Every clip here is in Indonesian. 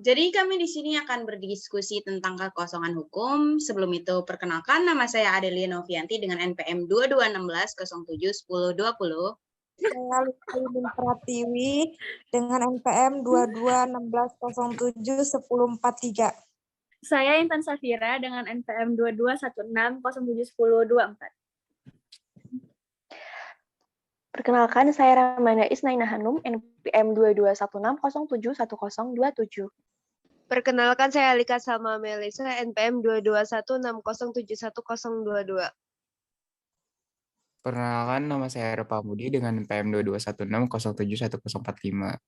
Jadi kami di sini akan berdiskusi tentang kekosongan hukum. Sebelum itu, perkenalkan nama saya Adelia Novianti dengan NPM 2216071020. Saya Lutfi Pratiwi dengan NPM 2216071043. Saya Intan Safira dengan NPM 2216071024. Perkenalkan, saya Ramanda Isnaina Hanum, NPM 2216071027. Perkenalkan, saya Alika Salma Melisa, NPM 2216071022. Perkenalkan, nama saya Repa Budi dengan NPM 2216071045.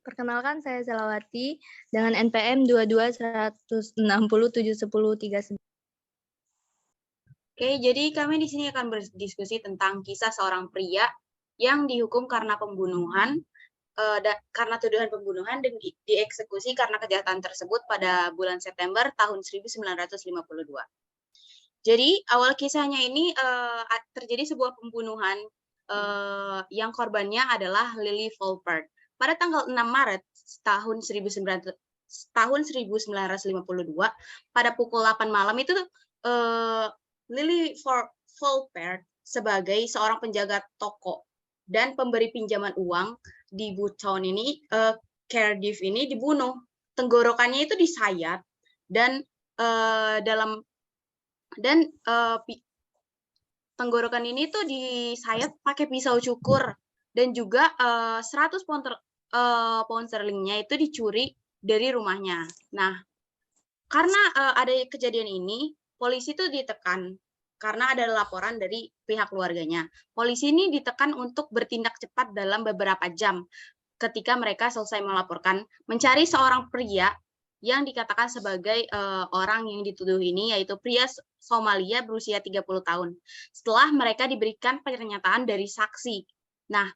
Perkenalkan, saya Zelawati dengan NPM 2216071039. Oke, jadi kami di sini akan berdiskusi tentang kisah seorang pria yang dihukum karena pembunuhan, karena tuduhan pembunuhan dan dieksekusi karena kejahatan tersebut pada bulan September tahun 1952. Jadi awal kisahnya ini terjadi sebuah pembunuhan yang korbannya adalah Lily Volpert. Pada tanggal 6 Maret tahun 1952, pada pukul 8 malam itu Lily Volpert sebagai seorang penjaga toko dan pemberi pinjaman uang di Boothtown ini, Cardiff ini dibunuh. Tenggorokannya itu disayat dan tenggorokan ini tuh disayat pakai pisau cukur dan juga 100 pound sterlingnya itu dicuri dari rumahnya. Nah, karena ada kejadian ini, polisi itu ditekan karena ada laporan dari pihak keluarganya. Polisi ini ditekan untuk bertindak cepat dalam beberapa jam ketika mereka selesai melaporkan mencari seorang pria yang dikatakan sebagai orang yang dituduh ini, yaitu pria Somalia berusia 30 tahun. Setelah mereka diberikan pernyataan dari saksi. Nah,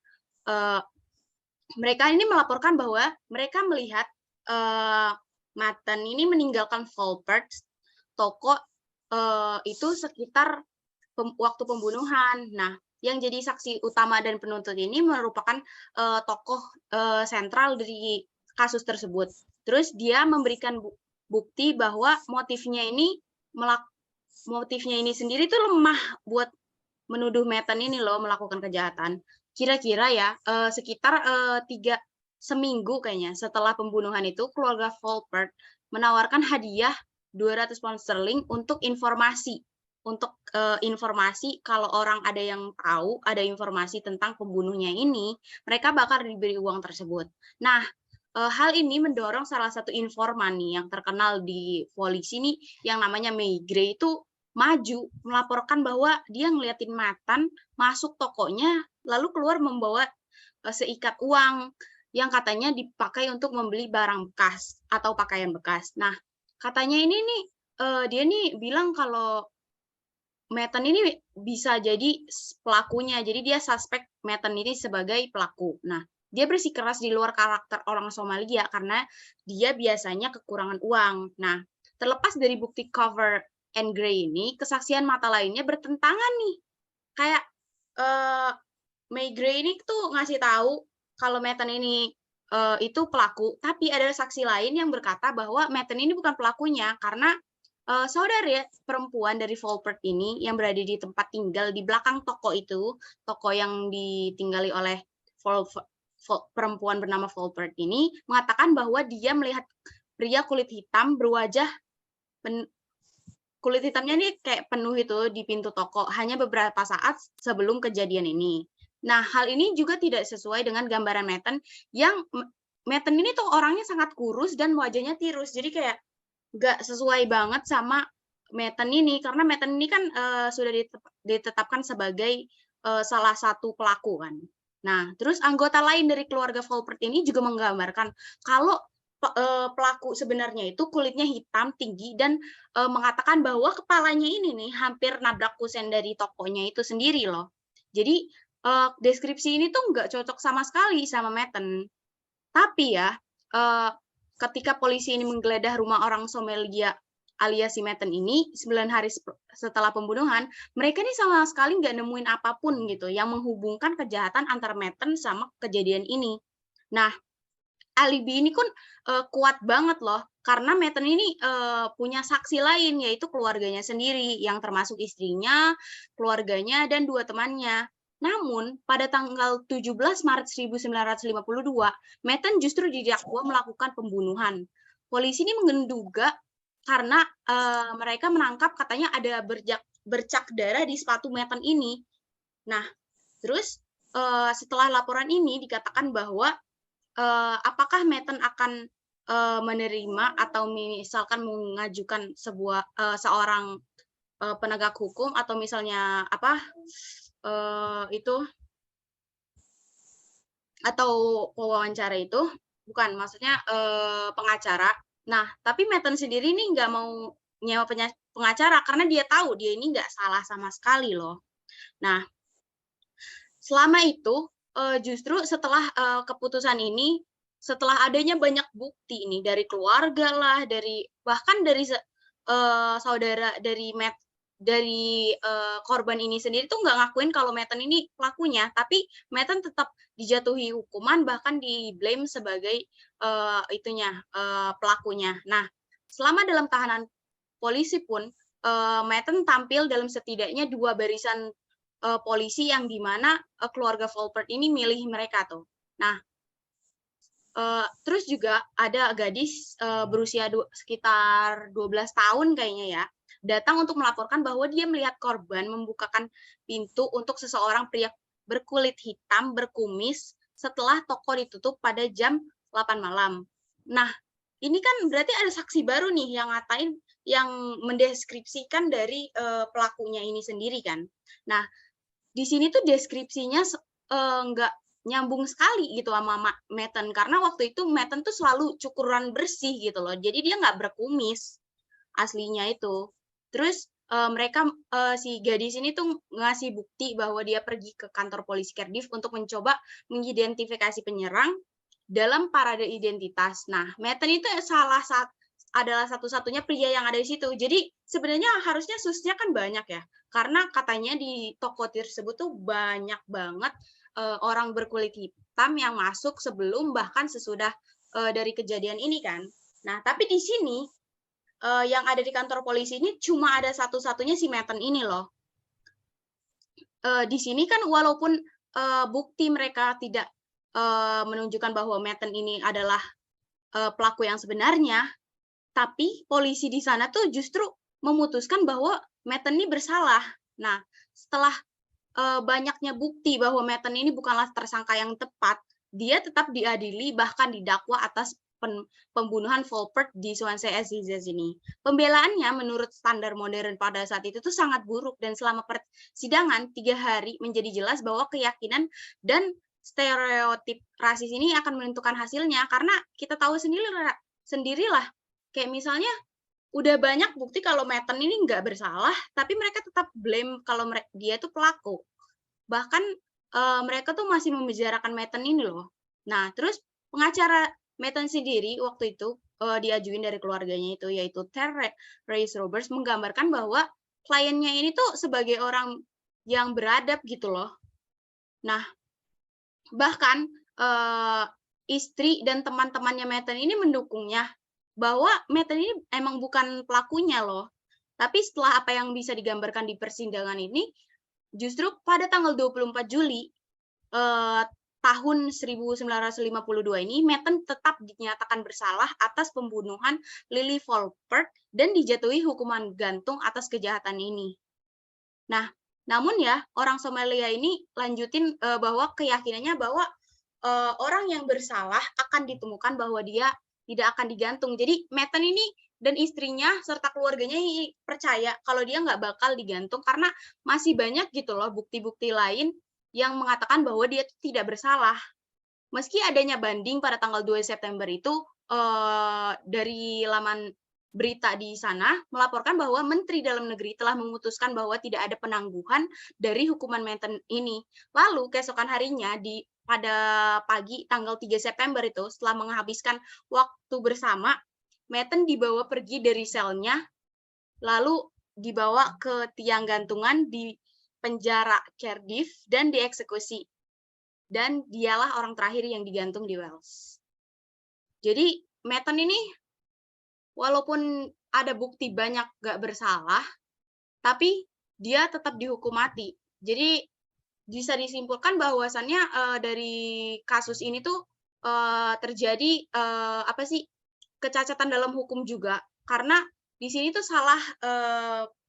mereka ini melaporkan bahwa mereka melihat Matten ini meninggalkan Volpert toko itu sekitar waktu pembunuhan. Nah, yang jadi saksi utama dan penuntut ini merupakan tokoh sentral dari kasus tersebut. Terus dia memberikan bukti bahwa motifnya ini sendiri tuh lemah buat menuduh Matten ini loh melakukan kejahatan. Kira-kira ya sekitar 3 seminggu kayaknya setelah pembunuhan itu, keluarga Volpert menawarkan hadiah 200 pound sterling untuk informasi. Informasi kalau orang ada yang tahu, ada informasi tentang pembunuhnya ini, mereka bakal diberi uang tersebut. Nah, hal ini mendorong salah satu informan nih yang terkenal di polisi nih, yang namanya May Gray itu maju melaporkan bahwa dia ngeliatin Matten masuk tokonya, lalu keluar membawa seikat uang yang katanya dipakai untuk membeli barang bekas atau pakaian bekas. Nah, katanya ini nih dia nih bilang kalau Matten ini bisa jadi pelakunya, jadi dia suspek Matten ini sebagai pelaku. Nah, dia bersikeras di luar karakter orang Somalia karena dia biasanya kekurangan uang. Nah, terlepas dari bukti cover and Gray ini, kesaksian mata lainnya bertentangan nih. Kayak May Gray ini tuh ngasih tahu kalau Matten ini itu pelaku, tapi ada saksi lain yang berkata bahwa Matten ini bukan pelakunya karena saudara perempuan dari Volpert ini yang berada di tempat tinggal di belakang toko itu, toko yang ditinggali oleh perempuan bernama Volpert ini, mengatakan bahwa dia melihat pria kulit hitam berwajah kulit hitamnya ini kayak penuh itu di pintu toko hanya beberapa saat sebelum kejadian ini. Nah, hal ini juga tidak sesuai dengan gambaran Matten yang Matten ini tuh orangnya sangat kurus dan wajahnya tirus. Jadi kayak nggak sesuai banget sama Matten ini karena Matten ini kan sudah ditetapkan sebagai salah satu pelaku kan. Nah, terus anggota lain dari keluarga Volpert ini juga menggambarkan kalau pelaku sebenarnya itu kulitnya hitam tinggi dan mengatakan bahwa kepalanya ini nih hampir nabrak kusen dari tokonya itu sendiri loh. Jadi deskripsi ini tuh nggak cocok sama sekali sama Matten. Tapi ya ketika polisi ini menggeledah rumah orang Somalia alias si Matten ini 9 hari setelah pembunuhan, mereka ini sama sekali nggak nemuin apapun gitu yang menghubungkan kejahatan antara Matten sama kejadian ini. Nah, alibi ini kan kuat banget loh, karena Metten ini punya saksi lain, yaitu keluarganya sendiri, yang termasuk istrinya, keluarganya, dan 2 temannya. Namun, pada tanggal 17 Maret 1952, Metten justru didakwa melakukan pembunuhan. Polisi ini menduga karena mereka menangkap katanya ada bercak darah di sepatu Metten ini. Nah, terus setelah laporan ini dikatakan bahwa apakah Metten akan menerima atau misalkan mengajukan seorang penegak hukum atau misalnya itu atau pewawancara itu, bukan, maksudnya pengacara. Nah, tapi Metten sendiri ini nggak mau nyewa pengacara karena dia tahu dia ini nggak salah sama sekali loh. Nah, selama itu justru setelah keputusan ini, setelah adanya banyak bukti ini dari keluarga lah, bahkan dari saudara dari korban ini sendiri tuh nggak ngakuin kalau Metten ini pelakunya, tapi Metten tetap dijatuhi hukuman, bahkan di-blame sebagai pelakunya. Nah, selama dalam tahanan polisi pun Metten tampil dalam setidaknya 2 barisan polisi yang dimana keluarga Volpert ini milih mereka tuh. Nah, terus juga ada gadis berusia sekitar 12 tahun kayaknya ya, datang untuk melaporkan bahwa dia melihat korban membukakan pintu untuk seseorang pria berkulit hitam berkumis setelah toko ditutup pada jam 8 malam. Nah, ini kan berarti ada saksi baru nih yang mendeskripsikan dari pelakunya ini sendiri kan. Nah, di sini tuh deskripsinya nggak nyambung sekali gitu sama Metten, karena waktu itu Metten tuh selalu cukuran bersih gitu loh, jadi dia nggak berkumis aslinya itu. Terus si gadis ini tuh ngasih bukti bahwa dia pergi ke kantor polisi Cardiff untuk mencoba mengidentifikasi penyerang dalam parade identitas. Nah, Metten itu adalah satu-satunya pria yang ada di situ. Jadi sebenarnya harusnya susnya kan banyak ya, karena katanya di toko tersebut tuh banyak banget orang berkulit hitam yang masuk sebelum bahkan sesudah dari kejadian ini kan. Nah, tapi di sini yang ada di kantor polisi ini cuma ada satu-satunya si Metten ini loh. Di sini kan walaupun bukti mereka tidak menunjukkan bahwa Metten ini adalah pelaku yang sebenarnya, tapi polisi di sana tuh justru memutuskan bahwa Metten ini bersalah. Nah, setelah banyaknya bukti bahwa Metten ini bukanlah tersangka yang tepat, dia tetap diadili bahkan didakwa atas pembunuhan Volpert di Swansea Assizes ini. Pembelaannya menurut standar modern pada saat itu tuh sangat buruk, dan selama persidangan 3 hari menjadi jelas bahwa keyakinan dan stereotip rasis ini akan menentukan hasilnya, karena kita tahu sendirilah kayak misalnya udah banyak bukti kalau Metten ini nggak bersalah, tapi mereka tetap blame kalau dia itu pelaku. Bahkan mereka tuh masih membicarakan Metten ini loh. Nah, terus pengacara Metten sendiri waktu itu diajuin dari keluarganya itu, yaitu Therese Roberts, menggambarkan bahwa kliennya ini tuh sebagai orang yang beradab gitu loh. Nah, bahkan istri dan teman-temannya Metten ini mendukungnya, bahwa Metten ini emang bukan pelakunya loh. Tapi setelah apa yang bisa digambarkan di persidangan ini, justru pada tanggal 24 Juli tahun 1952 ini, Metten tetap dinyatakan bersalah atas pembunuhan Lily Volpert dan dijatuhi hukuman gantung atas kejahatan ini. Nah, namun ya, orang Somalia ini lanjutin bahwa keyakinannya bahwa orang yang bersalah akan ditemukan bahwa dia tidak akan digantung. Jadi Metten ini dan istrinya serta keluarganya percaya kalau dia nggak bakal digantung karena masih banyak gitu loh bukti-bukti lain yang mengatakan bahwa dia tidak bersalah. Meski adanya banding pada tanggal 2 September itu dari laman berita di sana melaporkan bahwa Menteri Dalam Negeri telah memutuskan bahwa tidak ada penangguhan dari hukuman Metten ini. Lalu keesokan harinya pada pagi tanggal 3 September itu, setelah menghabiskan waktu bersama, Metten dibawa pergi dari selnya, lalu dibawa ke tiang gantungan di penjara Cardiff dan dieksekusi. Dan dialah orang terakhir yang digantung di Wales. Jadi Metten ini walaupun ada bukti banyak nggak bersalah, tapi dia tetap dihukum mati. Jadi bisa disimpulkan bahwasannya dari kasus ini tuh terjadi kecacatan dalam hukum juga, karena di sini tuh salah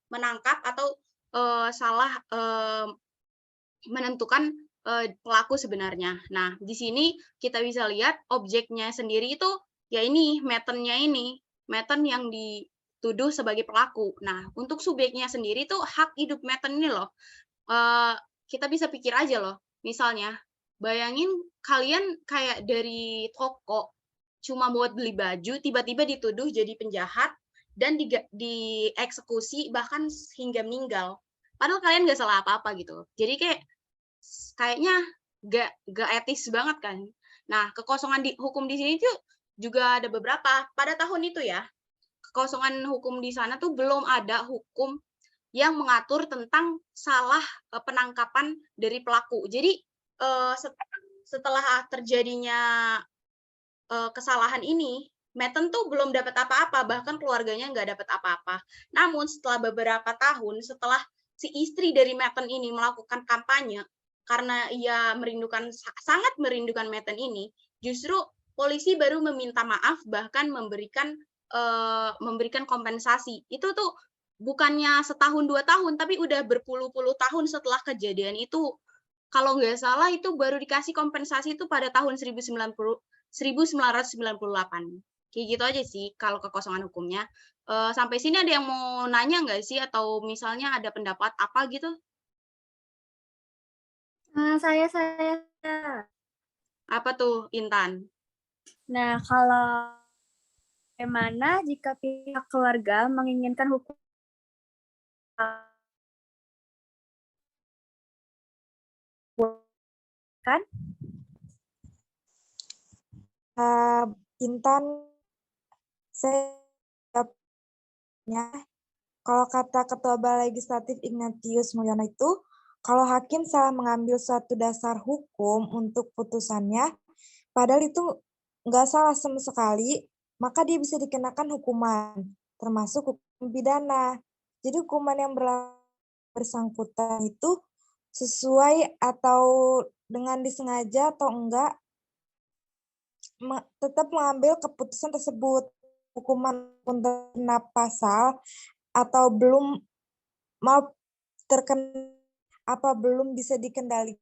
menangkap atau salah menentukan pelaku sebenarnya. Nah, di sini kita bisa lihat objeknya sendiri itu ya ini Mettennya ini, Metten yang dituduh sebagai pelaku. Nah, untuk subjeknya sendiri tuh hak hidup Metten ini loh. Kita bisa pikir aja loh, misalnya bayangin kalian kayak dari toko cuma buat beli baju, tiba-tiba dituduh jadi penjahat dan dieksekusi bahkan hingga meninggal. Padahal kalian nggak salah apa-apa gitu. Jadi kayaknya nggak etis banget kan. Nah, kekosongan hukum di sini tuh juga ada beberapa. Pada tahun itu ya, kekosongan hukum di sana tuh belum ada hukum yang mengatur tentang salah penangkapan dari pelaku. Jadi setelah terjadinya kesalahan ini, Metten tuh belum dapat apa-apa, bahkan keluarganya nggak dapat apa-apa. Namun setelah beberapa tahun, setelah si istri dari Metten ini melakukan kampanye, karena ia sangat merindukan Metten ini, justru polisi baru meminta maaf, bahkan memberikan kompensasi. Itu tuh bukannya setahun 2 tahun, tapi udah berpuluh-puluh tahun setelah kejadian itu. Kalau nggak salah itu baru dikasih kompensasi itu pada tahun 1998. Kayak gitu aja sih kalau kekosongan hukumnya. Sampai sini ada yang mau nanya nggak sih? Atau misalnya ada pendapat apa gitu? Saya. Apa tuh, Intan? Nah, kalau bagaimana jika pihak keluarga menginginkan hukum kan? Intan, saya kalau kata Ketua Balai Legislatif Ignatius Mulyono itu, kalau hakim salah mengambil suatu dasar hukum untuk putusannya, padahal itu nggak salah sama sekali, maka dia bisa dikenakan hukuman, termasuk hukum pidana. Jadi hukuman yang bersangkutan itu sesuai atau dengan disengaja atau enggak, tetap mengambil keputusan tersebut. Hukuman untuk terkena pasal atau belum belum bisa diketahui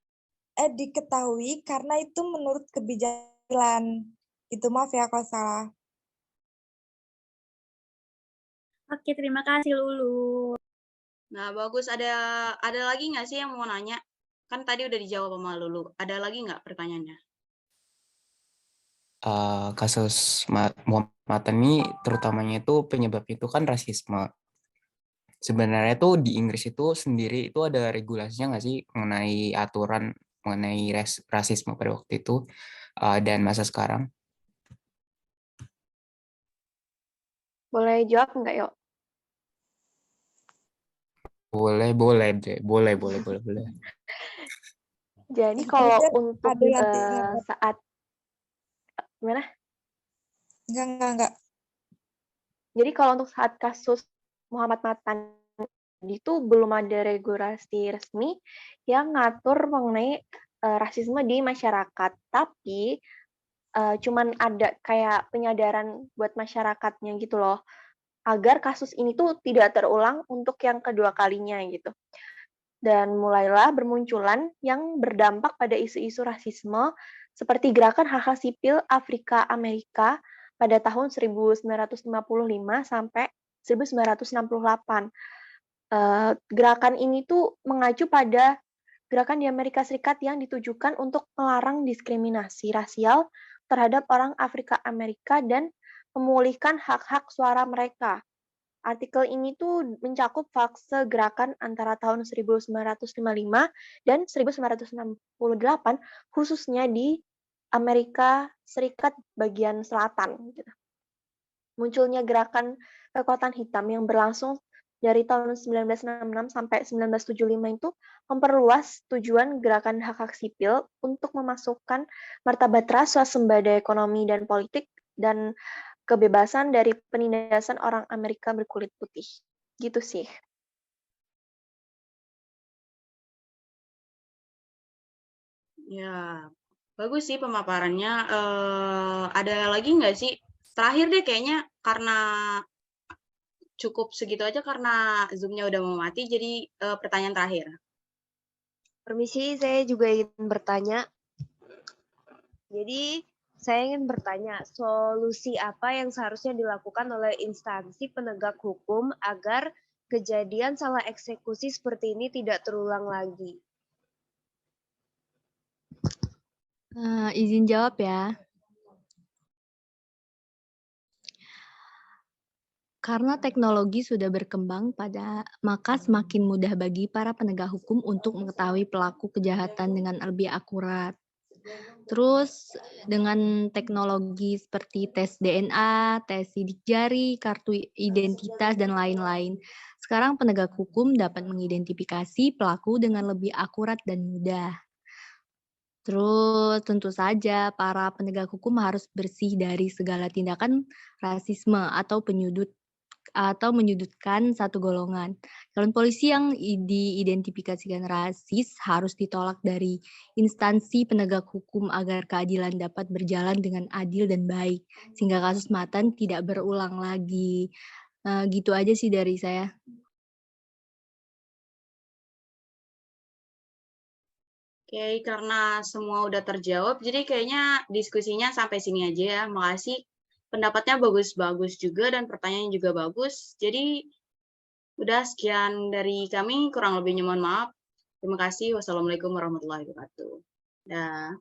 karena itu menurut kebijakan. Itu maaf ya kalau salah. Oke, terima kasih Lulu. Nah, bagus. Ada lagi nggak sih yang mau nanya? Kan tadi udah dijawab sama Lulu. Ada lagi nggak pertanyaannya? Kasus Muhammad ini terutamanya itu penyebab itu kan rasisme. Sebenarnya tuh di Inggris itu sendiri itu ada regulasinya nggak sih mengenai aturan mengenai rasisme pada waktu itu dan masa sekarang? Boleh jawab nggak, Yuk? Boleh deh. Boleh. Jadi kalau untuk Ada nanti saat gimana? Enggak. Jadi kalau untuk saat kasus Muhammad Matan itu belum ada regulasi resmi yang ngatur mengenai rasisme di masyarakat, tapi cuman ada kayak penyadaran buat masyarakatnya gitu loh, agar kasus ini tuh tidak terulang untuk yang kedua kalinya gitu. Dan mulailah bermunculan yang berdampak pada isu-isu rasisme seperti gerakan hak-hak sipil Afrika Amerika pada tahun 1955 sampai 1968. Gerakan ini tuh mengacu pada gerakan di Amerika Serikat yang ditujukan untuk melarang diskriminasi rasial terhadap orang Afrika Amerika dan memulihkan hak-hak suara mereka. Artikel ini tuh mencakup fase gerakan antara tahun 1955 dan 1968, khususnya di Amerika Serikat bagian selatan. Munculnya gerakan kekuatan hitam yang berlangsung dari tahun 1966 sampai 1975 itu memperluas tujuan gerakan hak-hak sipil untuk memasukkan martabat ras, swasembada ekonomi dan politik dan kebebasan dari penindasan orang Amerika berkulit putih. Gitu sih. Ya, bagus sih pemaparannya. Ada lagi nggak sih? Terakhir deh kayaknya karena cukup segitu aja karena Zoom-nya udah mau mati, jadi pertanyaan terakhir. Permisi, saya juga ingin bertanya. Jadi, saya ingin bertanya, solusi apa yang seharusnya dilakukan oleh instansi penegak hukum agar kejadian salah eksekusi seperti ini tidak terulang lagi? Izin jawab ya. Karena teknologi sudah berkembang maka semakin mudah bagi para penegak hukum untuk mengetahui pelaku kejahatan dengan lebih akurat. Terus dengan teknologi seperti tes DNA, tes sidik jari, kartu identitas, dan lain-lain. Sekarang penegak hukum dapat mengidentifikasi pelaku dengan lebih akurat dan mudah. Terus tentu saja para penegak hukum harus bersih dari segala tindakan rasisme atau menyudutkan satu golongan. Calon polisi yang diidentifikasikan rasis harus ditolak dari instansi penegak hukum agar keadilan dapat berjalan dengan adil dan baik, sehingga kasus Matan tidak berulang lagi. Gitu aja sih dari saya. Oke, karena semua udah terjawab, jadi kayaknya diskusinya sampai sini aja ya. Makasih. Pendapatnya bagus-bagus juga dan pertanyaannya juga bagus. Jadi udah sekian dari kami, kurang lebihnya mohon maaf. Terima kasih. Wassalamualaikum warahmatullahi wabarakatuh. Dah.